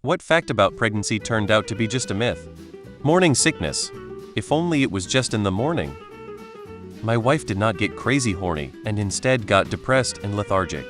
What fact about pregnancy turned out to be just a myth? Morning sickness. If only it was just in the morning. My wife did not get crazy horny and instead got depressed and lethargic.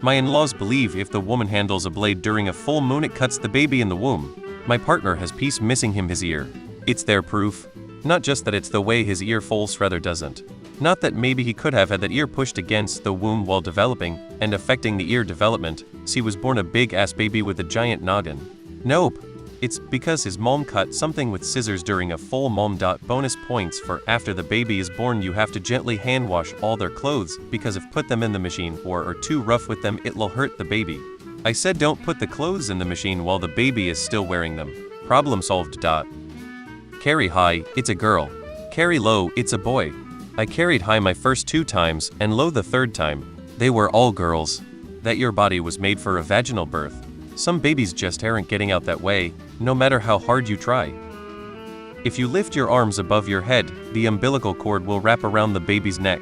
My in-laws believe if the woman handles a blade during a full moon it cuts the baby in the womb. My partner has piece missing him his ear. It's their proof. Not just that it's the way his ear falls, rather doesn't. Not that maybe he could have had that ear pushed against the womb while developing and affecting the ear development, so he was born a big-ass baby with a giant noggin. Nope. It's because his mom cut something with scissors during a full mom. Bonus points for after the baby is born you have to gently hand wash all their clothes because if put them in the machine or are too rough with them it'll hurt the baby. I said don't put the clothes in the machine while the baby is still wearing them. Problem solved. Carry high, it's a girl. Carry low, it's a boy. I carried high my first 2 times and low the 3rd time. They were all girls. That your body was made for a vaginal birth. Some babies just aren't getting out that way, no matter how hard you try. If you lift your arms above your head, the umbilical cord will wrap around the baby's neck.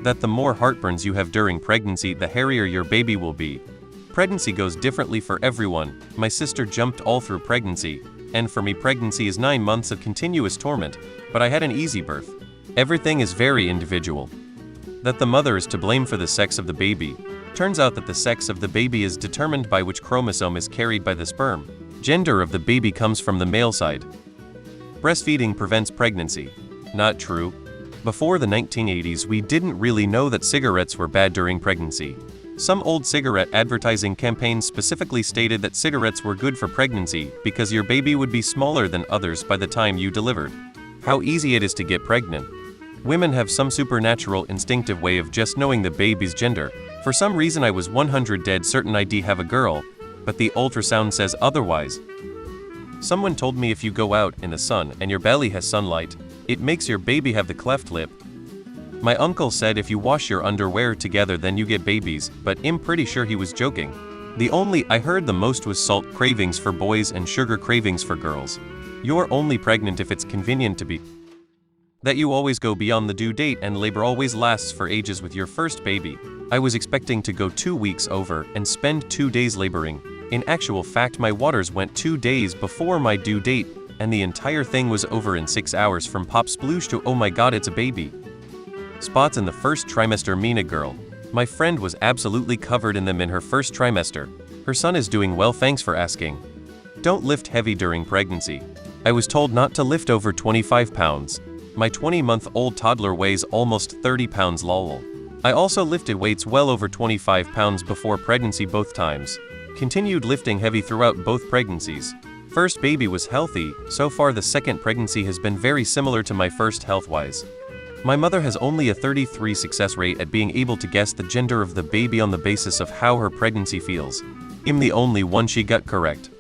That the more heartburns you have during pregnancy, the hairier your baby will be. Pregnancy goes differently for everyone. My sister jumped all through pregnancy, and for me pregnancy is 9 months of continuous torment, but I had an easy birth. Everything is very individual. That the mother is to blame for the sex of the baby. Turns out that the sex of the baby is determined by which chromosome is carried by the sperm. Gender of the baby comes from the male side. Breastfeeding prevents pregnancy. Not true. Before the 1980s we didn't really know that cigarettes were bad during pregnancy. Some old cigarette advertising campaigns specifically stated that cigarettes were good for pregnancy because your baby would be smaller than others by the time you delivered. How easy it is to get pregnant. Women have some supernatural instinctive way of just knowing the baby's gender. For some reason I was 100% dead certain I'd have a girl, but the ultrasound says otherwise. Someone told me if you go out in the sun and your belly has sunlight, it makes your baby have the cleft lip. My uncle said if you wash your underwear together then you get babies, but I'm pretty sure he was joking. The only I heard the most was salt cravings for boys and sugar cravings for girls. You're only pregnant if it's convenient to be. That you always go beyond the due date and labor always lasts for ages with your first baby. I was expecting to go 2 weeks over and spend 2 days laboring. In actual fact my waters went 2 days before my due date, and the entire thing was over in 6 hours from pop sploosh to oh my god it's a baby. Spots in the first trimester. Mina girl. My friend was absolutely covered in them in her first trimester. Her son is doing well, thanks for asking. Don't lift heavy during pregnancy. I was told not to lift over 25 pounds. My 20-month-old toddler weighs almost 30 pounds lol. I also lifted weights well over 25 pounds before pregnancy both times. Continued lifting heavy throughout both pregnancies. First baby was healthy, so far the second pregnancy has been very similar to my first health-wise. My mother has only a 33% success rate at being able to guess the gender of the baby on the basis of how her pregnancy feels. I'm the only one she got correct.